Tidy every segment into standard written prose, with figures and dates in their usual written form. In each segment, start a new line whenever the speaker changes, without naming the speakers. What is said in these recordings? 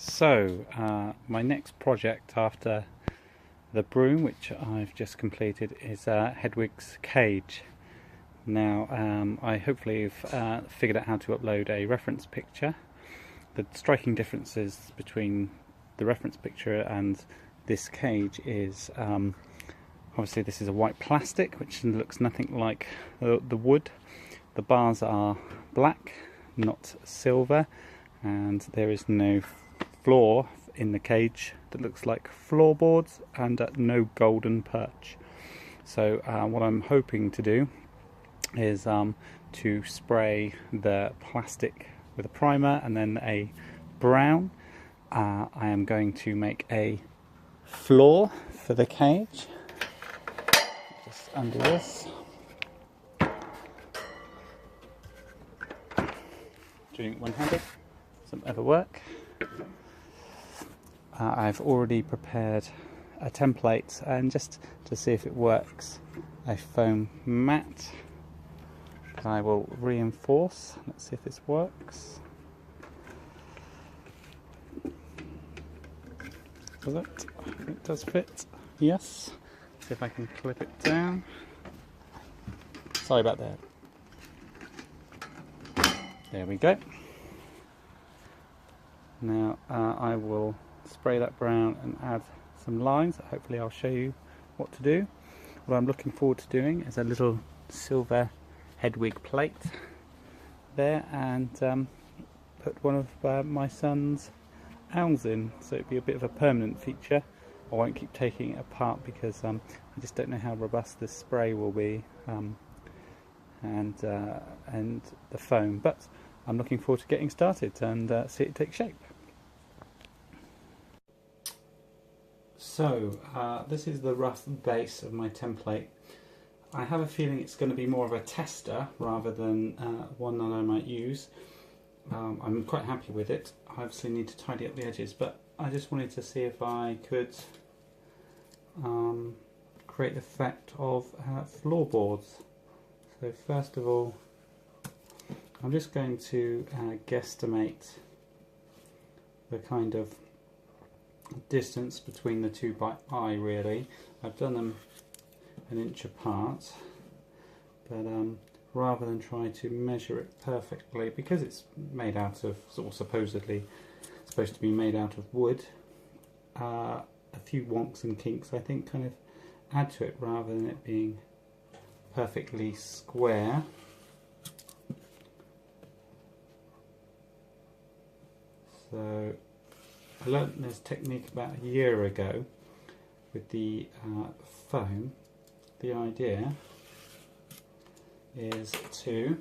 So, my next project after the broom, which I've just completed, is Hedwig's cage. Now, I hopefully have figured out how to upload a reference picture. The striking differences between the reference picture and this cage is obviously this is a white plastic which looks nothing like the wood. The bars are black, not silver, and there is no floor in the cage that looks like floorboards, and no golden perch. So what I'm hoping to do is to spray the plastic with a primer and then a brown. I am going to make a floor for the cage, just under this. Doing it one-handed, doesn't ever work. I've already prepared a template, and just to see if it works, a foam mat that I will reinforce. Let's see if this works. Does it? It does fit. Yes. See if I can clip it down. Sorry about that. There we go. Now I will spray that brown and add some lines. Hopefully I'll show you what to do. What I'm looking forward to doing is a little silver Hedwig plate there, and put one of my son's owls in, so it'd be a bit of a permanent feature. I won't keep taking it apart because I just don't know how robust this spray will be, and the foam, but I'm looking forward to getting started and see it take shape. So this is the rough base of my template. I have a feeling it's going to be more of a tester rather than one that I might use. I'm quite happy with it. I obviously need to tidy up the edges, but I just wanted to see if I could create the effect of floorboards. So first of all, I'm just going to guesstimate the kind of distance between the two by eye, really. I've done them an inch apart, but rather than try to measure it perfectly, because it's made out of, or supposedly supposed to be made out of wood, a few wonks and kinks I think kind of add to it rather than it being perfectly square. So I learnt this technique about a year ago with the foam. The idea is to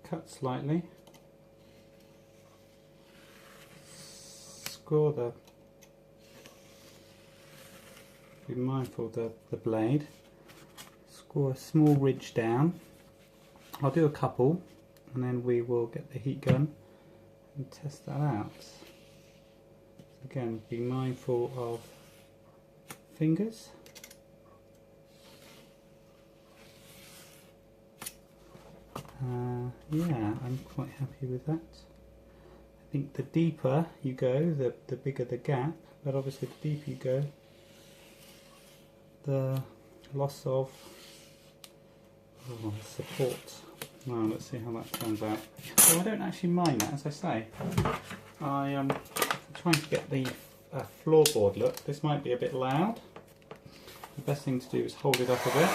cut slightly, score be mindful of the blade, score a small ridge down. I'll do a couple and then we will get the heat gun and test that out. Again, be mindful of fingers. Yeah, I'm quite happy with that. I think the deeper you go, the bigger the gap, but obviously the deeper you go, the loss of support. Well, let's see how that turns out. So I don't actually mind that, as I say. I'm trying to get the floorboard look. This might be a bit loud. The best thing to do is hold it up a bit.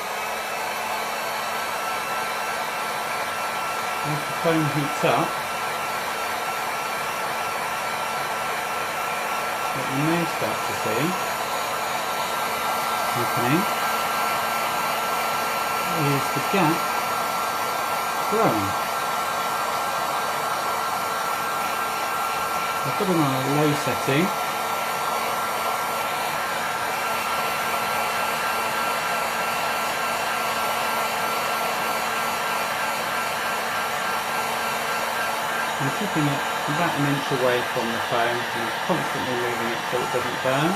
Once the foam heats up, what you may start to see happening is the gap growing. I've got it on a low setting. I'm keeping it about an inch away from the foam and constantly moving it so it doesn't burn.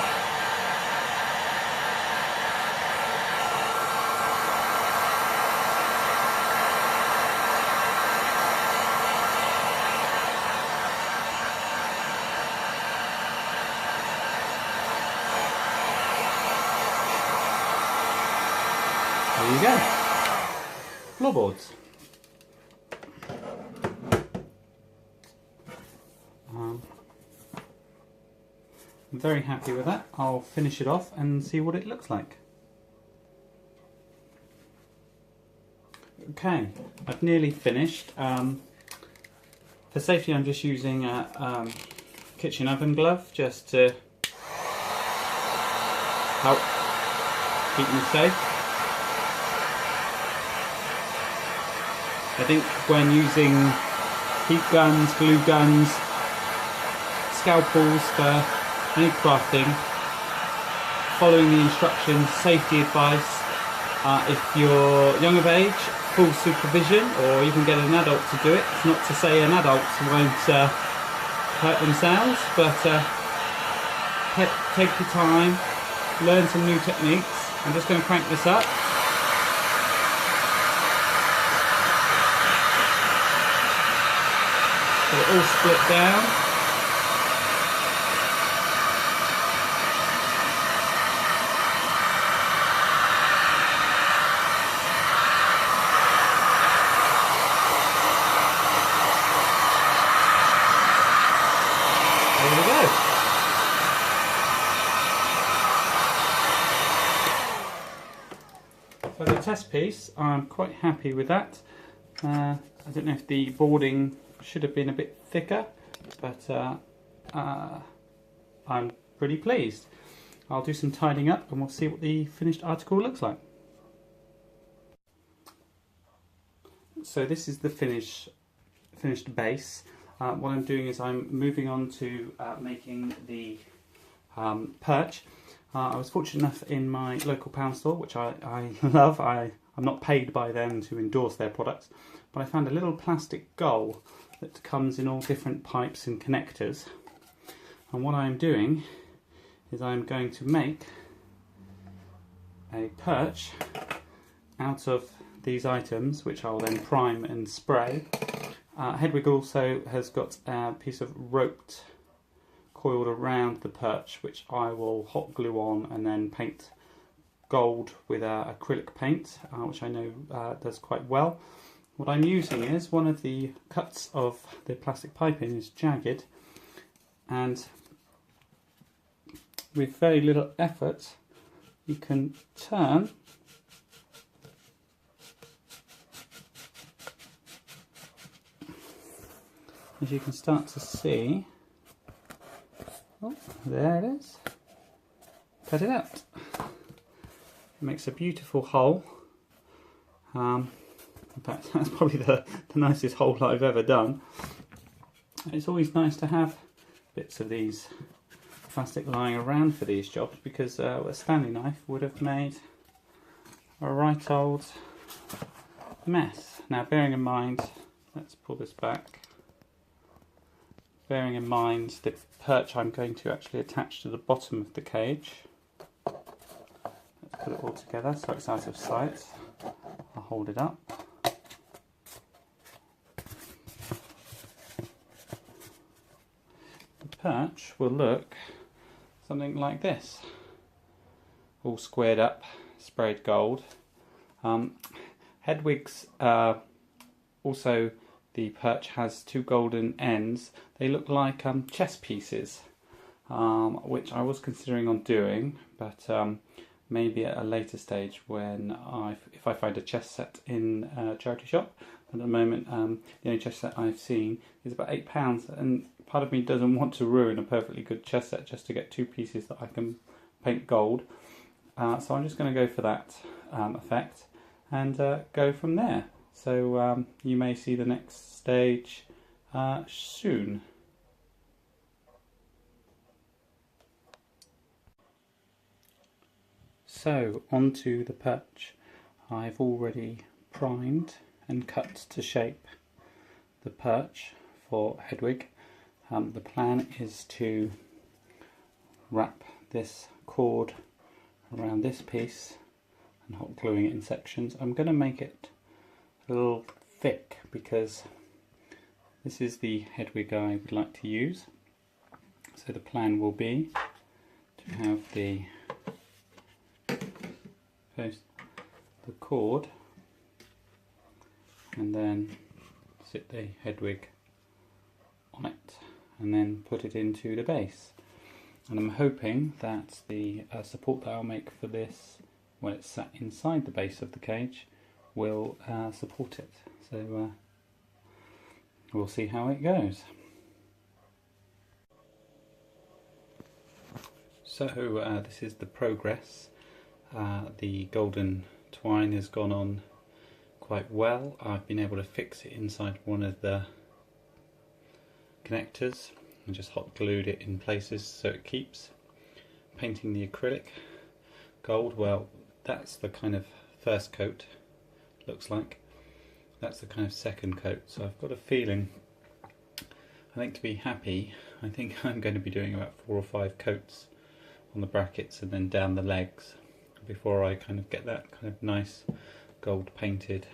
there you go. Floorboards. I'm very happy with that. I'll finish it off and see what it looks like. Okay, I've nearly finished. For safety I'm just using a kitchen oven glove just to help keep me safe. I think when using heat guns, glue guns, scalpels for any crafting, following the instructions, safety advice. If you're young of age, full supervision, or even get an adult to do it. It's not to say an adult won't hurt themselves, but take your time, learn some new techniques. I'm just going to crank this up. So it all split down. There we go. For the test piece, I'm quite happy with that. I don't know if the boarding should have been a bit thicker, but I'm pretty pleased. I'll do some tidying up and we'll see what the finished article looks like. So this is the finished base. What I'm doing is I'm moving on to making the perch. I was fortunate enough in my local pound store, which I love. I'm not paid by them to endorse their products, but I found a little plastic gull that comes in all different pipes and connectors. And what I'm doing is I'm going to make a perch out of these items, which I'll then prime and spray. Hedwig also has got a piece of rope coiled around the perch, which I will hot glue on and then paint gold with acrylic paint, which I know does quite well. What I'm using is one of the cuts of the plastic piping is jagged, and with very little effort you can turn as you can start to see. Oh, there it is. Cut it out. It makes a beautiful hole. In fact, that's probably the nicest hole I've ever done. It's always nice to have bits of these plastic lying around for these jobs, because a Stanley knife would have made a right old mess. Now, bearing in mind, let's pull this back. Bearing in mind the perch I'm going to actually attach to the bottom of the cage. Let's put it all together so it's out of sight. I'll hold it up. The perch will look something like this. All squared up, sprayed gold. Hedwigs also, the perch has two golden ends. They look like chess pieces, which I was considering on doing, but maybe at a later stage when if I find a chess set in a charity shop. At the moment, the only chess set I've seen is about £8, and part of me doesn't want to ruin a perfectly good chess set just to get two pieces that I can paint gold. So I'm just going to go for that effect and go from there. So you may see the next stage soon. So onto the perch. I've already primed and cut to shape the perch for Hedwig. The plan is to wrap this cord around this piece and hot gluing it in sections. I'm going to make it a little thick because this is the Hedwig I would like to use. So the plan will be to have the the cord and then sit the Hedwig on it and then put it into the base. And I'm hoping that the support that I'll make for this when it's sat inside the base of the cage will support it. So we'll see how it goes. So this is the progress. The golden twine has gone on quite well. I've been able to fix it inside one of the connectors and just hot glued it in places so it keeps. Painting the acrylic gold, well, that's the kind of first coat, looks like. That's the kind of second coat, so I've got a feeling, I think to be happy, I think I'm going to be doing about 4 or 5 coats on the brackets and then down the legs before I kind of get that kind of nice gold painted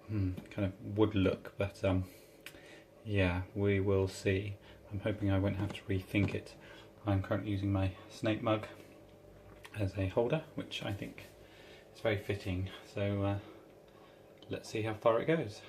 kind of wood look. But yeah, we will see. I'm hoping I won't have to rethink it. I'm currently using my snake mug as a holder, which I think is very fitting, so let's see how far it goes.